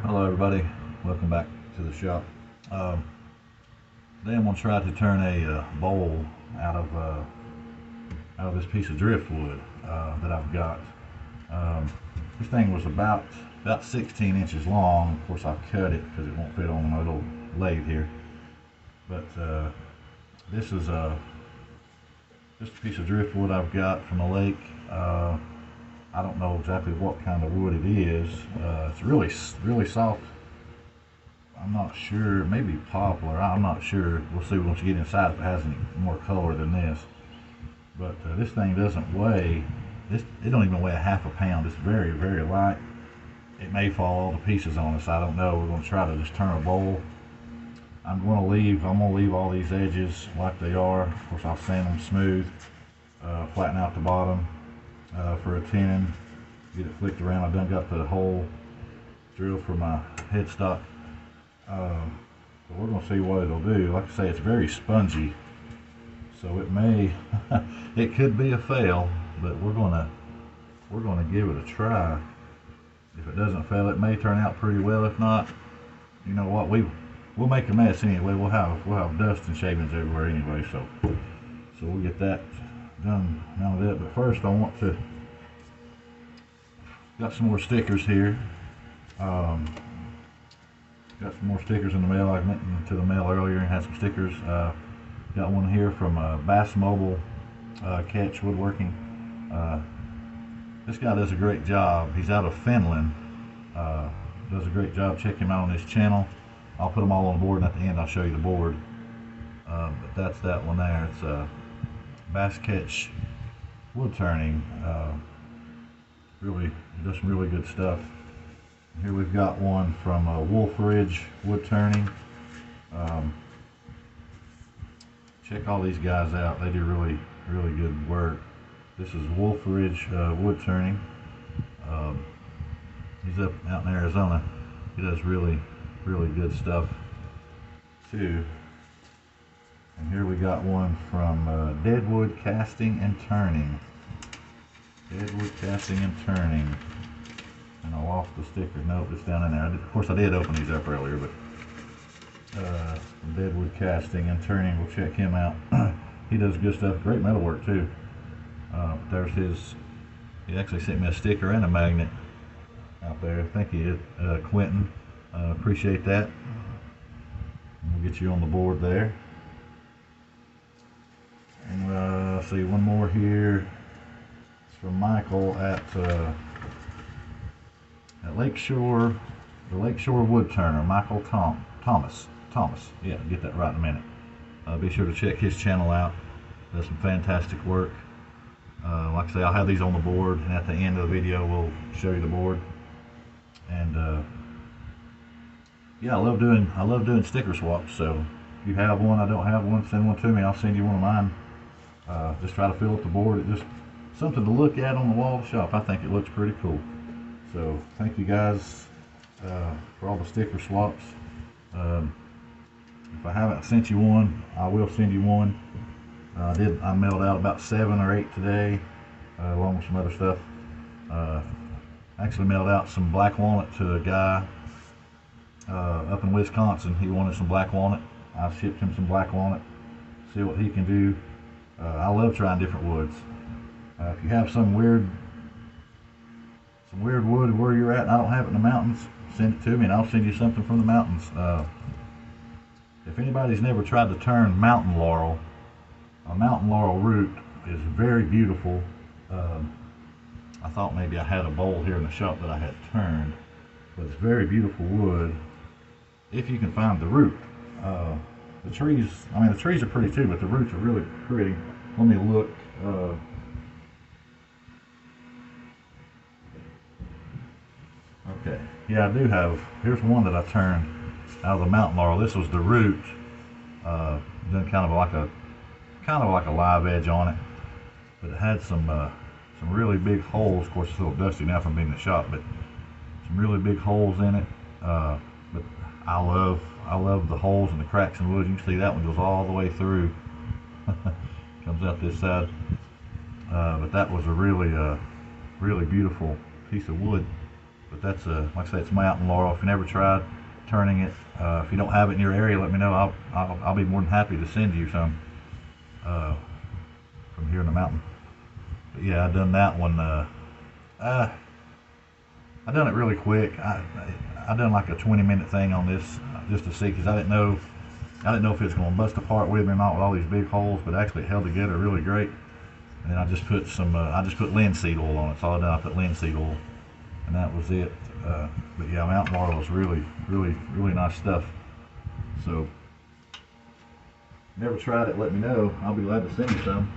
Hello everybody, welcome back to the shop. Today I'm going to try to turn a bowl out of this piece of driftwood that I've got. This thing was about 16 inches long. Of course I've cut it because it won't fit on my little lathe here. But this is just a piece of driftwood I've got from a lake. I don't know exactly what kind of wood it is. It's really soft. I'm not sure, maybe poplar, I'm not sure. We'll see once you get inside if it has any more color than this. But this thing doesn't weigh, it don't even weigh a half a pound. It's very, very light. It may fall all to pieces on us, I don't know. We're going to try to just turn a bowl. I'm going to leave all these edges like they are. Of course I'll sand them smooth, flatten out the bottom for a tenon, get it flicked around. I've done got the hole drilled for my headstock. But we're going to see what it'll do. Like I say, it's very spongy, so it may it could be a fail, but we're going to give it a try. If it doesn't fail, it may turn out pretty well. If not, you know what, we'll make a mess anyway. We'll have dust and shavings everywhere anyway, so we'll get that done now with it. But first I want to got some more stickers here. Got some more stickers in the mail. I went to the mail earlier and had some stickers. Got one here from Bass Mobile Catch Woodworking. This guy does a great job. He's out of Finland. Does a great job. Check him out on his channel. I'll put them all on the board, and at the end I'll show you the board. But that's that one there. It's Bass Catch wood turning. Really does some really good stuff. Here we've got one from Wolf Ridge wood turning. Check all these guys out. They do really good work. This is Wolf Ridge wood turning. He's up out in Arizona. He does really good stuff too. And here we got one from Deadwood Casting and Turning. Deadwood Casting and Turning. And I lost the sticker. Nope, it's down in there. Of course I did open these up earlier, but from Deadwood Casting and Turning, we'll check him out. He does good stuff. Great metal work too. There's his. He actually sent me a sticker and a magnet out there. Thank you, Quentin. Appreciate that. We'll get you on the board there. And see one more here. It's from Michael at Lakeshore, the Lakeshore Wood Turner, Michael Thomas. Yeah, get that right in a minute. Be sure to check his channel out. Does some fantastic work. Like I say, I'll have these on the board, and at the end of the video we'll show you the board. And yeah, I love doing sticker swaps. So if you have one, I don't have one, send one to me. I'll send you one of mine. Just try to fill up the board. It's just something to look at on the wall of the shop. I think it looks pretty cool. So thank you guys for all the sticker swaps. If I haven't sent you one, I will send you one. I mailed out about 7 or 8 today, along with some other stuff. Actually mailed out some black walnut to a guy up in Wisconsin. He wanted some black walnut. I shipped him some black walnut. See what he can do. I love trying different woods. If you have some weird wood where you're at and I don't have it in the mountains, send it to me and I'll send you something from the mountains. If anybody's never tried to turn mountain laurel, a mountain laurel root is very beautiful. I thought maybe I had a bowl here in the shop that I had turned, but it's very beautiful wood if you can find the root. The trees, I mean the trees are pretty too, but the roots are really pretty. Let me look. Okay, yeah, I do have, here's one that I turned out of the mountain laurel. This was the root, done kind of like a live edge on it, but it had some really big holes. Of course it's a little dusty now from being in the shop, but some really big holes in it. But I love the holes and the cracks in the wood. You can see that one goes all the way through. Comes out this side. But that was a really beautiful piece of wood. But that's like I say, it's mountain laurel. If you never tried turning it, if you don't have it in your area, let me know. I'll be more than happy to send you some from here in the mountain. But yeah, I done that one. I done it really quick. I done like a 20-minute thing on this just to see, because I didn't know if it was going to bust apart with me or not with all these big holes, but actually it held together really great. And then I just put linseed oil on it. That's all I done. I put linseed oil, and that was it. But yeah, mountain laurel is really, really, really nice stuff. So, never tried it, let me know. I'll be glad to send you some.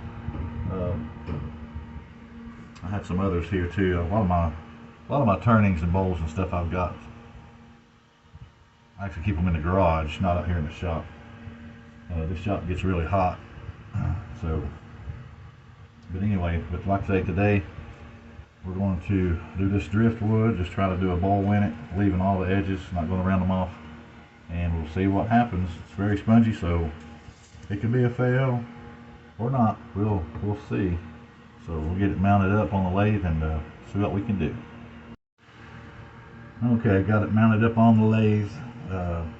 I have some others here too. A lot of my turnings and bowls and stuff I've got. I actually keep them in the garage, not out here in the shop. This shop gets really hot, so. But anyway, but like I say, today we're going to do this driftwood. Just try to do a bowl in it, leaving all the edges, not going to round them off, and we'll see what happens. It's very spongy, so it could be a fail or not. We'll see. So we'll get it mounted up on the lathe and see what we can do. Okay, got it mounted up on the lathe. Gonna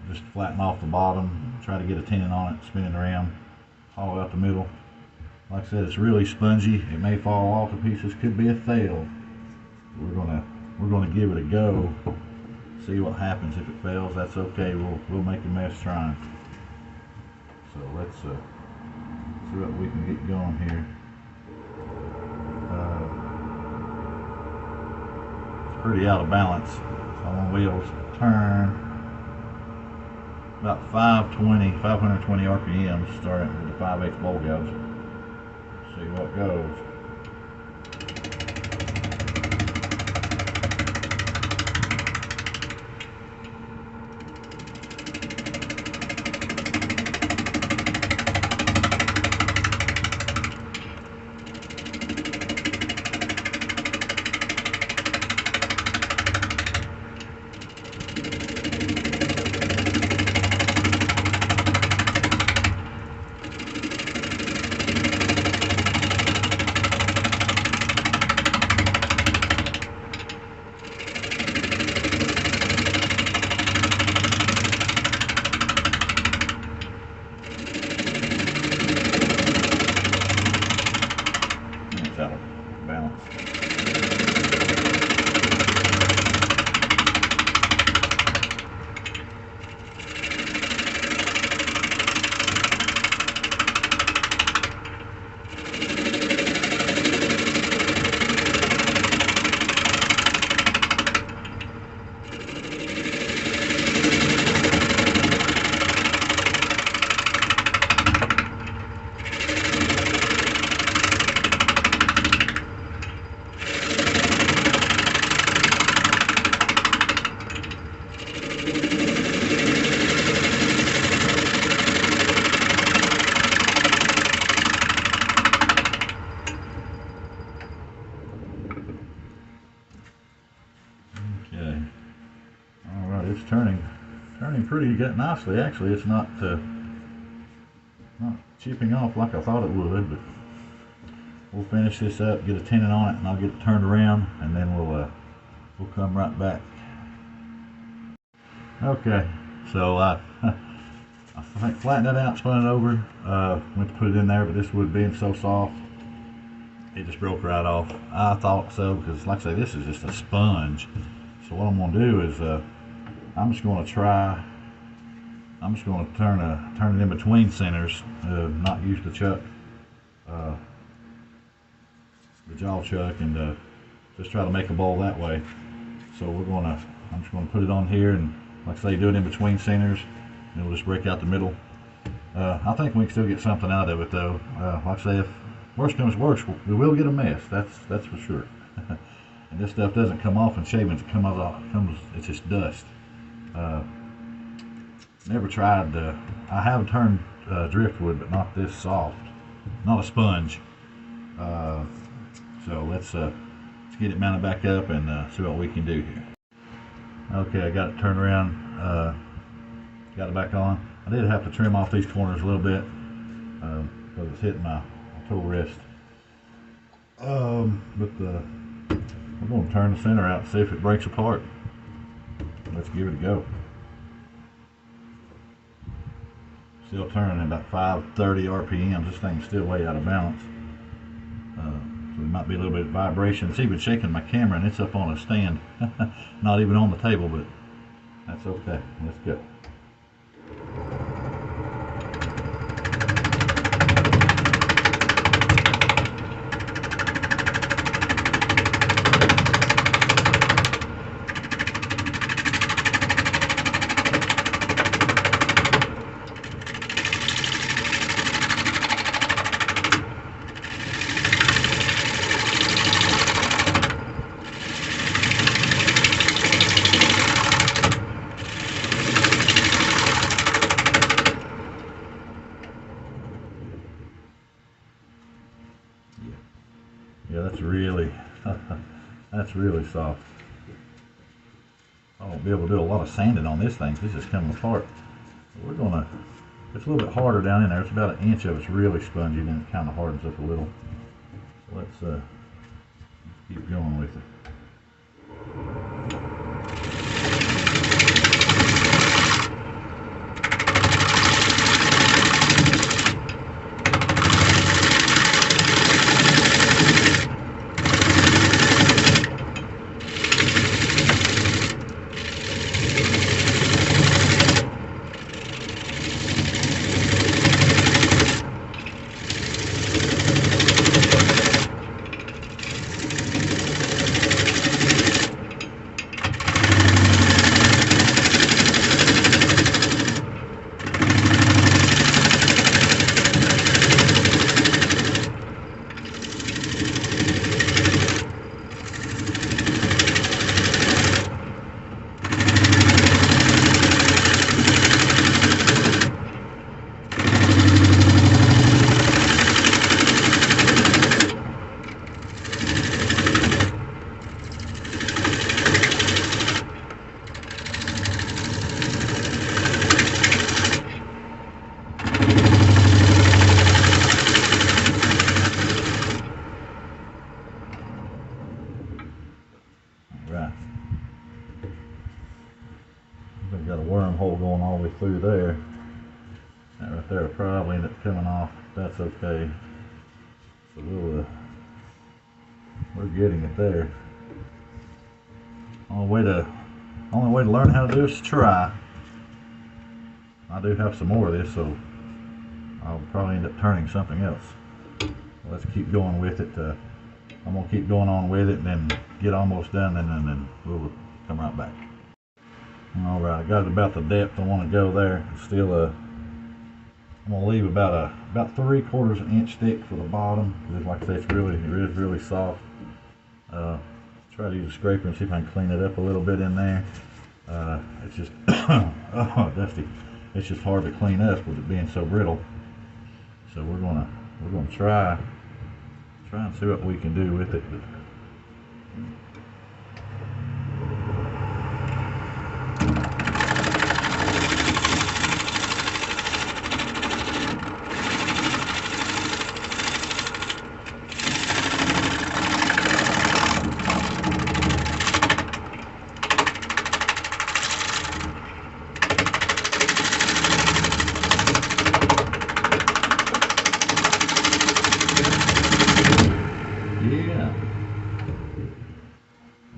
just flatten off the bottom, try to get a tenon on it, spin it around, hollow out the middle. Like I said, it's really spongy. It may fall off to pieces. Could be a fail. We're gonna give it a go. See what happens. If it fails, that's okay. We'll make a mess trying. So let's see what we can get going here. It's pretty out of balance, so I'm gonna be able to turn about 520 RPMs, starting with the 5/8 bowl gouge. See what goes. Out of balance. Okay. All right, it's turning pretty good nicely. Actually, it's not chipping off like I thought it would. But we'll finish this up, get a tenon on it, and I'll get it turned around, and then we'll come right back. Okay, so I flattened that out, spun it over, went to put it in there, but this wood being so soft, it just broke right off. I thought so, because like I say, this is just a sponge. So what I'm going to do is I'm just going to turn it in between centers, not use the chuck, the jaw chuck, and just try to make a bowl that way. So I'm just going to put it on here, and like I say, do it in between centers, and it'll just break out the middle. I think we can still get something out of it though. Like I say, if worst comes worst, we will get a mess. That's for sure. And this stuff doesn't come off in shavings. It it's just dust. Never tried. I have turned driftwood, but not this soft. Not a sponge. So let's get it mounted back up and see what we can do here. Okay, I got it turned around. Got it back on. I did have to trim off these corners a little bit because it's hitting my toe wrist. But We're going to turn the center out and see if it breaks apart. Let's give it a go. Still turning at about 530 RPMs. This thing's still way out of balance. So there might be a little bit of vibration. It's even shaking my camera, and it's up on a stand. Not even on the table, but that's okay. Let's go. Yeah, that's really soft. I won't be able to do a lot of sanding on this thing. This is coming apart. We're gonna, it's a little bit harder down in there. It's about an inch of it's really spongy, then it kind of hardens up a little. So let's keep going with it. Right. I've got a wormhole going all the way through there. That right there will probably end up coming off. That's okay. So we're getting it there. Only way to learn how to do is to try. I do have some more of this, so I'll probably end up turning something else. Let's keep going with it. I'm gonna keep going on with it, and then get almost done, and then we'll come right back. All right, I got it about the depth I want to go there. Still, I'm gonna leave about 3/4 inch thick for the bottom, because like I say, it is really soft. Try to use a scraper and see if I can clean it up a little bit in there. It's just oh, dusty. It's just hard to clean up with it being so brittle. So we're gonna try and see what we can do with it.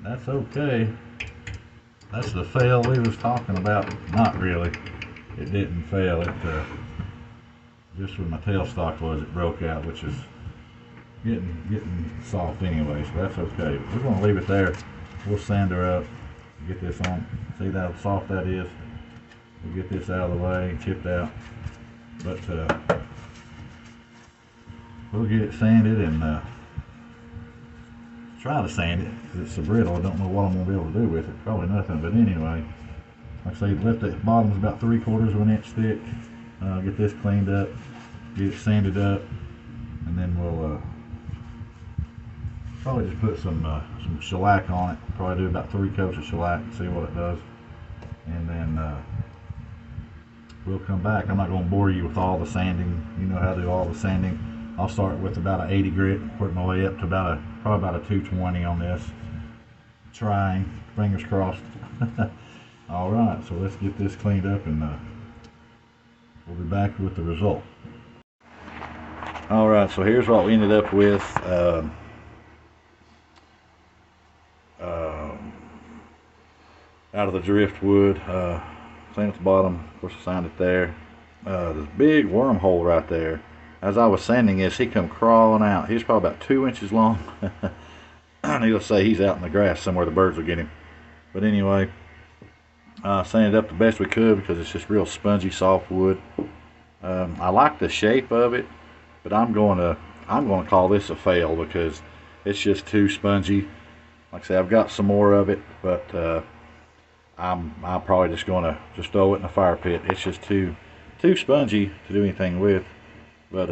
That's okay. That's the fail we was talking about. Not really. It didn't fail. It just where my tailstock was, it broke out, which is getting soft anyway, so that's okay. We're gonna leave it there. We'll sand her up, get this on. See how soft that is? We'll get this out of the way, chipped out. But we'll get it sanded and try to sand it, because it's so brittle. I don't know what I'm going to be able to do with it. Probably nothing, but anyway, like I say, left the bottom's about 3/4 inch thick. Get this cleaned up, get it sanded up, and then we'll probably just put some shellac on it. Probably do about 3 coats of shellac and see what it does, and then we'll come back. I'm not going to bore you with all the sanding. You know how to do all the sanding. I'll start with about an 80 grit, work my way up to probably about a 220 on this, trying, fingers crossed. All right, so let's get this cleaned up and we'll be back with the result. All right, so here's what we ended up with. Out of the driftwood, clean at the bottom, of course I signed it there. This big wormhole right there. As I was sanding this, he come crawling out. He's probably about 2 inches long. Needless to say, he's out in the grass somewhere. The birds will get him. But anyway, sanded up the best we could because it's just real spongy, soft wood. I like the shape of it, but I'm going to call this a fail because it's just too spongy. Like I say, I've got some more of it, but I'm probably just going to throw it in the fire pit. It's just too spongy to do anything with. But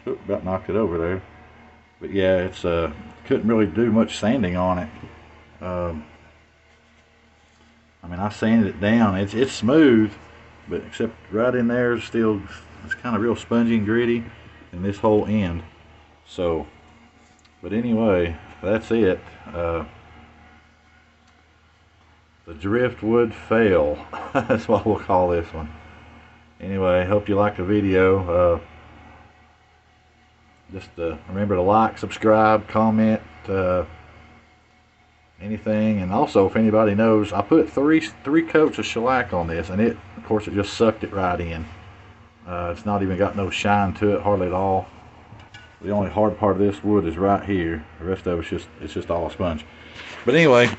about knocked it over there. But yeah, it's couldn't really do much sanding on it. I mean, I sanded it down. It's smooth, but except right in there, it's kind of real spongy and gritty, in this whole end. So, but anyway, that's it. The driftwood fail. That's what we'll call this one. Anyway, hope you liked the video. Just remember to like, subscribe, comment, anything. And also, if anybody knows, I put three coats of shellac on this, and of course it just sucked it right in. It's not even got no shine to it, hardly at all. The only hard part of this wood is right here. The rest of it's just all sponge. But anyway,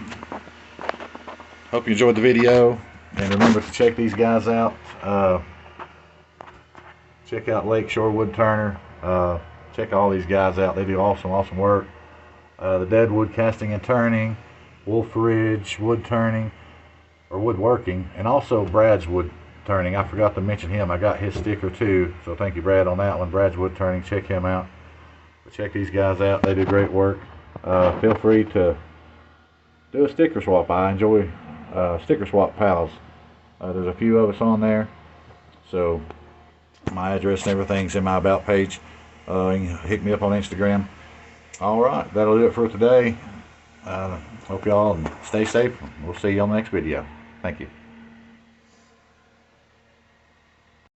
hope you enjoyed the video, and remember to check these guys out. Check out Lakeshore Wood Turner. Check all these guys out. They do awesome work. The Deadwood Casting and Turning, Wolf Ridge Wood Turning, or Woodworking, and also Brad's Wood Turning. I forgot to mention him. I got his sticker too, so thank you, Brad, on that one. Brad's Wood Turning. Check him out. But check these guys out. They do great work. Feel free to do a sticker swap. I enjoy sticker swap pals. There's a few of us on there, so my address and everything's in my about page. You can hit me up on Instagram. Alright, that'll do it for today. Hope y'all stay safe. We'll see you on the next video. Thank you.